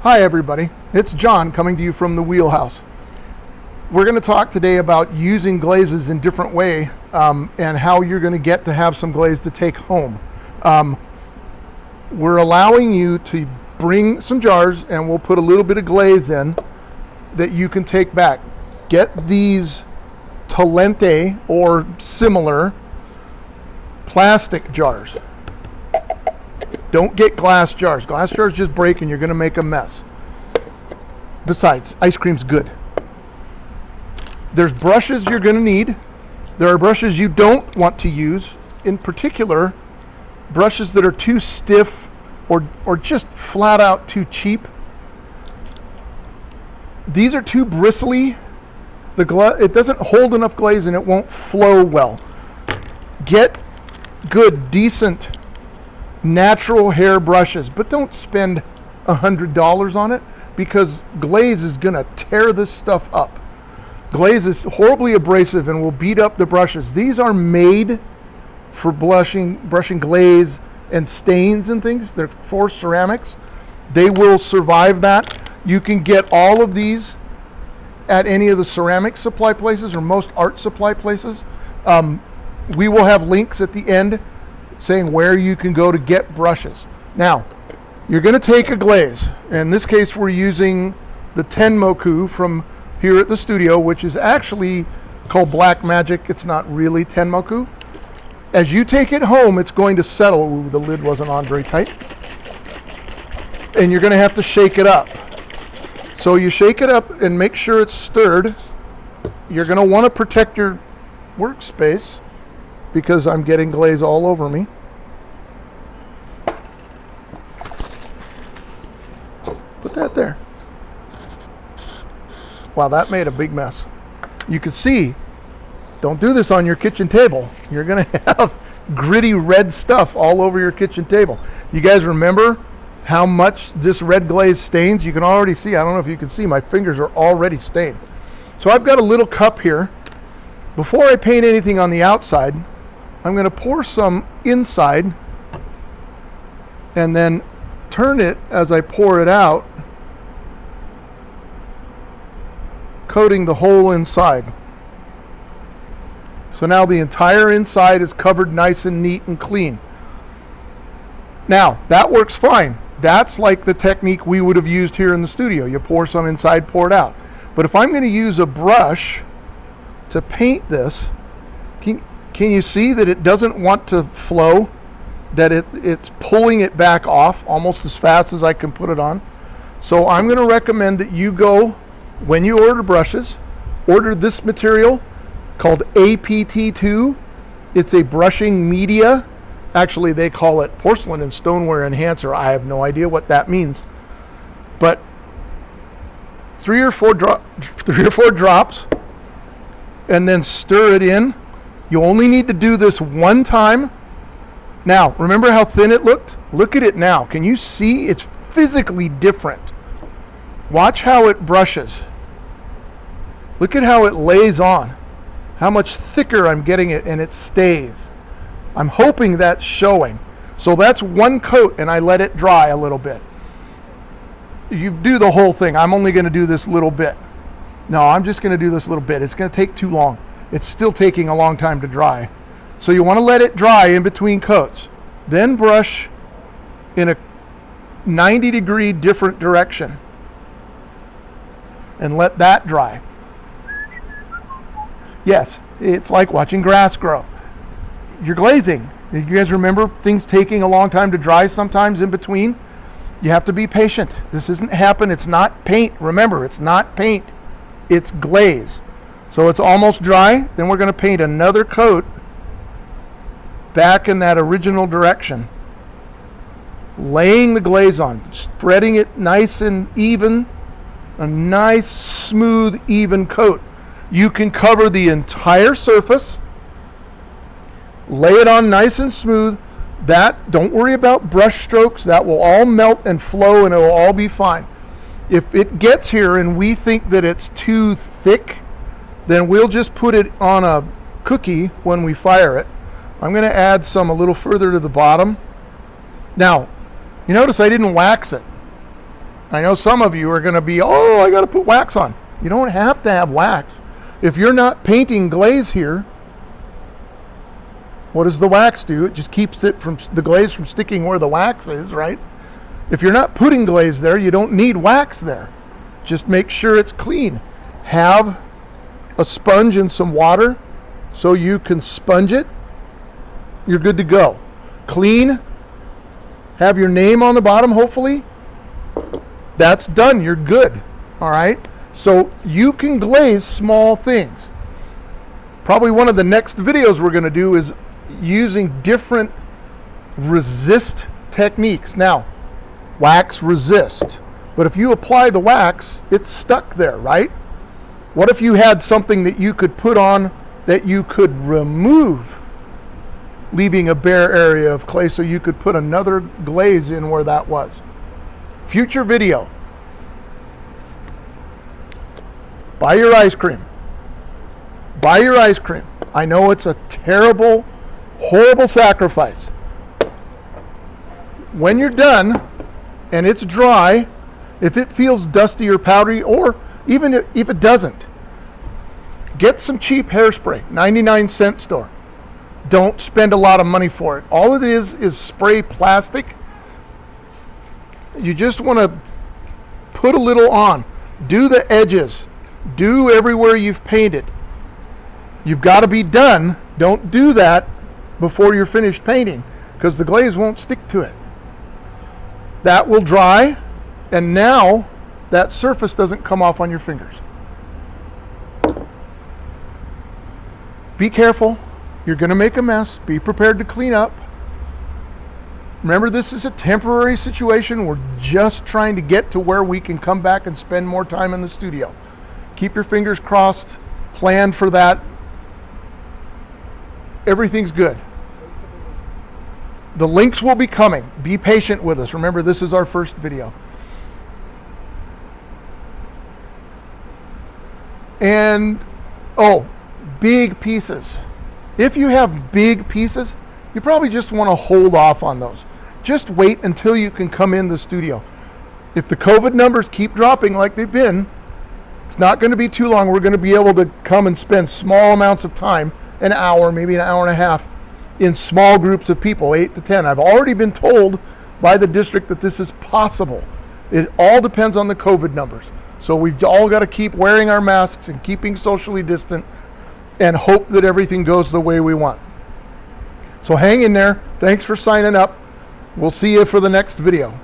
Hi everybody, it's John coming to you from the Wheelhouse. We're going to talk today about using glazes in different way and how you're going to get to have some glaze to take home. We're allowing you to bring some jars and we'll put a little bit of glaze in that you can take back. Get these Talente or similar plastic jars. Don't get glass jars. Glass jars just break and you're going to make a mess. Besides, ice cream's good. There's brushes you're going to need. There are brushes you don't want to use. In particular, brushes that are too stiff or just flat out too cheap. These are too bristly. It doesn't hold enough glaze and it won't flow well. Get good, decent, natural hair brushes, but don't spend $100 on it because glaze is going to tear this stuff up. Glaze is horribly abrasive and will beat up the brushes. These are made for brushing glaze and stains and things. They're for ceramics. They will survive that. You can get all of these at any of the ceramic supply places or most art supply places. We will have links at the end saying where you can go to get brushes. Now, you're going to take a glaze. In this case, we're using the Tenmoku from here at the studio, which is actually called Black Magic. It's not really Tenmoku. As you take it home, it's going to settle. Ooh, the lid wasn't on very tight. And you're going to have to shake it up. So you shake it up and make sure it's stirred. You're going to want to protect your workspace because I'm getting glaze all over me. Put that there. Wow, that made a big mess. You can see, don't do this on your kitchen table. You're going to have gritty red stuff all over your kitchen table. You guys remember how much this red glaze stains? You can already see, I don't know if you can see, my fingers are already stained. So I've got a little cup here. Before I paint anything on the outside, I'm going to pour some inside and then turn it as I pour it out, coating the whole inside. So now the entire inside is covered nice and neat and clean. Now, that works fine. That's like the technique we would have used here in the studio. You pour some inside, pour it out. But if I'm going to use a brush to paint this, can you see that it doesn't want to flow? That it's pulling it back off almost as fast as I can put it on. So I'm going to recommend that you go, when you order brushes, order this material called APT2. It's a brushing media. Actually, they call it porcelain and stoneware enhancer. I have no idea what that means. But 3 or 4 drops, and then stir it in. You only need to do this one time. Now, remember how thin it looked? Look at it now. Can you see? It's physically different. Watch how it brushes. Look at how it lays on. How much thicker I'm getting it, and it stays. I'm hoping that's showing. So that's one coat, and I let it dry a little bit. You do the whole thing. I'm only going to do this little bit. No, I'm just going to do this little bit. It's going to take too long. It's still taking a long time to dry. So you want to let it dry in between coats. Then brush in a 90-degree different direction. And let that dry. Yes, it's like watching grass grow. You're glazing. You guys remember things taking a long time to dry sometimes in between? You have to be patient. This isn't happen. It's not paint. Remember, it's not paint. It's glaze. So it's almost dry. Then we're going to paint another coat back in that original direction. Laying the glaze on. Spreading it nice and even. A nice, smooth, even coat. You can cover the entire surface. Lay it on nice and smooth. Don't worry about brush strokes. That will all melt and flow and it will all be fine. If it gets here and we think that it's too thick, then we'll just put it on a cookie when we fire it. I'm going to add some a little further to the bottom. Now, you notice I didn't wax it. I know some of you are going to be, oh, I got to put wax on. You don't have to have wax. If you're not painting glaze here, what does the wax do? It just keeps it from the glaze from sticking where the wax is, right? If you're not putting glaze there, you don't need wax there. Just make sure it's clean. Have a sponge and some water so you can sponge it. You're good to go. Clean. Have your name on the bottom, hopefully. That's done. You're good. All right? So you can glaze small things. Probably one of the next videos we're going to do is using different resist techniques. Now, wax resist. But if you apply the wax, it's stuck there, right? What if you had something that you could put on that you could remove, leaving a bare area of clay so you could put another glaze in where that was? Future video. Buy your ice cream. Buy your ice cream. I know it's a terrible, horrible sacrifice. When you're done and it's dry, if it feels dusty or powdery, or even if it doesn't, get some cheap hairspray, 99-cent store. Don't spend a lot of money for it. All it is spray plastic. You just want to put a little on. Do the edges. Do everywhere you've painted. You've got to be done. Don't do that before you're finished painting, because the glaze won't stick to it. That will dry, and now that surface doesn't come off on your fingers. Be careful. You're going to make a mess. Be prepared to clean up. Remember, this is a temporary situation. We're just trying to get to where we can come back and spend more time in the studio. Keep your fingers crossed. Plan for that. Everything's good. The links will be coming. Be patient with us. Remember, this is our first video. And, oh, big pieces. If you have big pieces, you probably just want to hold off on those. Just wait until you can come in the studio. If the COVID numbers keep dropping like they've been, it's not going to be too long. We're going to be able to come and spend small amounts of time, an hour, maybe an hour and a half, in small groups of people, 8 to 10. I've already been told by the district that this is possible. It all depends on the COVID numbers. So we've all got to keep wearing our masks and keeping socially distant and hope that everything goes the way we want. So hang in there. Thanks for signing up. We'll see you for the next video.